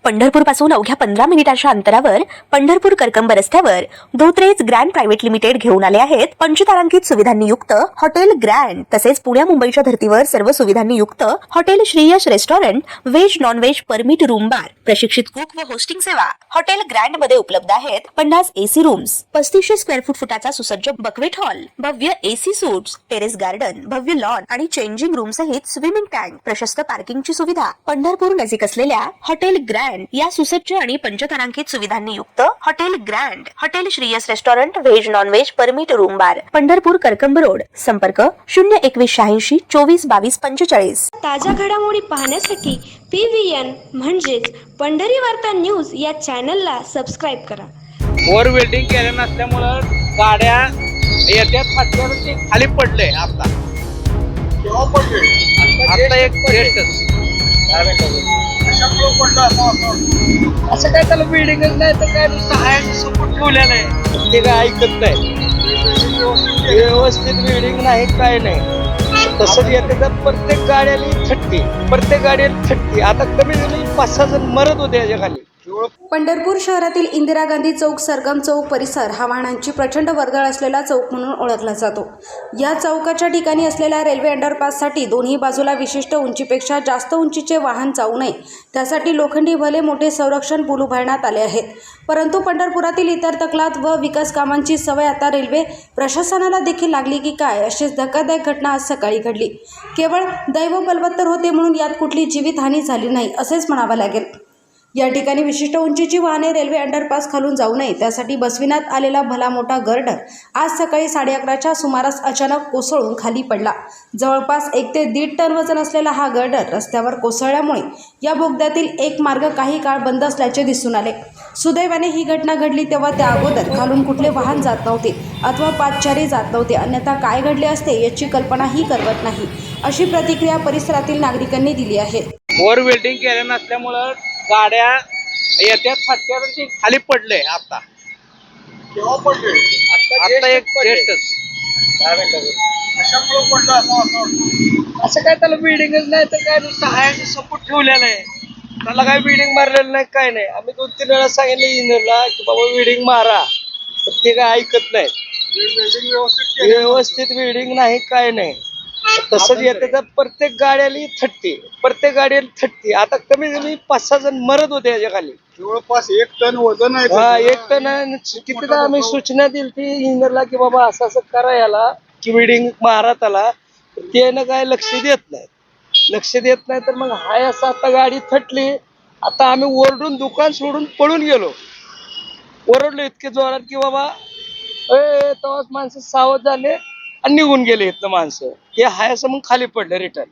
पंढरपूर पासून अवघ्या 15 मिनिटांच्या अंतरावर पंढरपूर करकंब रस्त्यावर धोत्रेज ग्रँड प्रायव्हेट लिमिटेड घेऊन आले आहेत पंचतारांकित सुविधांनी युक्त हॉटेल ग्रँड। तसेच पुण्या मुंबईच्या धर्तीवर सर्व सुविधांनी युक्त hotel Shriyash restaurant, veg non veg permit room bar, प्रशिक्षित कुक व होस्टिंग सेवा हॉटेल ग्रँड मध्ये उपलब्ध आहेत। 50 एसी रूम्स, 3500 स्क्वेअर फुटाचा सुसज्ज बकवेट हॉल, भव्य एसी सूट्स, टेरेस गार्डन, भव्य लॉन आणि चेंजिंग रूम सहित स्विमिंग टँक, प्रशस्त पार्किंगची सुविधा। पंढरपूर नजीक असलेल्या हॉटेल ग्रँड या सुसज्ज आणि पंचतारांकित सुविधांनी युक्त hotel grand, hotel Shriyas restaurant, veg non veg permit room बार, पंढरपूर करकंब रोड। संपर्क 02186 24 22 45। ताज्या घडामोडी पाहण्यासाठी PVN म्हणजेच पंढरी वार्ता न्यूज या चॅनलला सबस्क्राईब करा। ओव्हर वेल्डिंग केलं नसल्यामुळं गाड्या येत्यात फाटल्यावरती खाली पडले। आता केव्हा पडले? आता एक लेटेस्ट कशामुळे पडलं असं काय, त्याला बिल्डिंगच नाही तर काय, नुसतं हाय सपोर्ट ठेवलेलं आहे, ते काय ऐकत नाही, व्यवस्थित बिल्डिंग नाही, काय नाही। तसंच येते तर प्रत्येक गाड्याला थट्टी आता कमी कमी 5-6 जण मरत होते याच्या खाली। पंढरपूर शहरातील इंदिरा गांधी चौक, सरगम चौक परिसर हा वाहनांची प्रचंड वर्दळ असलेला चौक म्हणून ओळखला जातो। या चौकाच्या ठिकाणी असलेल्या रेल्वे अंडरपाससाठी दोन्ही बाजूला विशिष्ट उंचीपेक्षा जास्त उंचीचे वाहन जाऊ नये त्यासाठी लोखंडी भले मोठे संरक्षण पूल उभारण्यात आले आहेत। परंतु पंढरपुरातील इतर तकलात व विकास कामांची सवय आता रेल्वे प्रशासनाला देखील लागली की काय, अशीच धक्कादायक घटना आज सकाळी घडली। केवळ दैव बलवत्तर होते म्हणून यात कुठली जीवितहानी झाली नाही असेच म्हणावं लागेल। या ठिकाणी विशिष्ट उंचीची वाहने रेल्वे अंडरपास खालून जाऊ नये त्यासाठी बसविण्यात आलेला भला मोठा गर्डर आज सकाळी 11:30च्या सुमारास अचानक कोसळून खाली पडला। जवळपास 1 ते 1.5 टन वजन असलेला हा गर्डर रस्त्यावर कोसळल्यामुळे या बोगद्यातील एक मार्ग काही काळ बंद असल्याचे दिसून आले। सुदैवाने ही घटना घडली तेव्हा त्या अगोदर खालून कुठले वाहन जात नव्हते अथवा पादचारी जात नव्हते, अन्यथा काय घडले असते याची कल्पनाही करवत नाही, अशी प्रतिक्रिया परिसरातील नागरिकांनी दिली आहे। ओव्हर वेल्डिंग केलं नसल्यामुळं गाड्या येत्यात फाटल्यावरती खाली पडले। आता केव्हा पडले? आता एक लेटेस्ट कशामुळे पडलं असं काय, त्याला बिल्डिंगच नाही तर काय, नुसतं हाय सपोर्ट ठेवलेलं आहे, त्याला काय बिल्डिंग मारलेलं नाही, काय नाही। आम्ही 2-3 वेळा सांगितलं इंजिनियरला की बाबा बिल्डिंग मारा, तर ते काय ऐकत नाही, व्यवस्थित बिल्डिंग नाही, काय नाही। तसंच येते तर प्रत्येक गाड्याला थट्टी आता कमी कमी 5-6 जण मरत होते याच्या खाली। जवळपास 1 टन वजन आहे। 1 टन। कितीदा आम्ही सूचना दिली ती इंजिनियरला की बाबा असं असं करा याला, की बिल्डिंग मारा त्याला, त्यानं काय लक्ष देत नाही तर मग हाय असं आता गाडी थटली। आता आम्ही ओरडून दुकान सोडून पळून गेलो, ओरडलो इतके जोरात की बाबा तेव्हाच माणसं सावध झाले आणि निघून गेले इथलं माणसं। हे हाय असं मग खाली पडलं रिटर्न।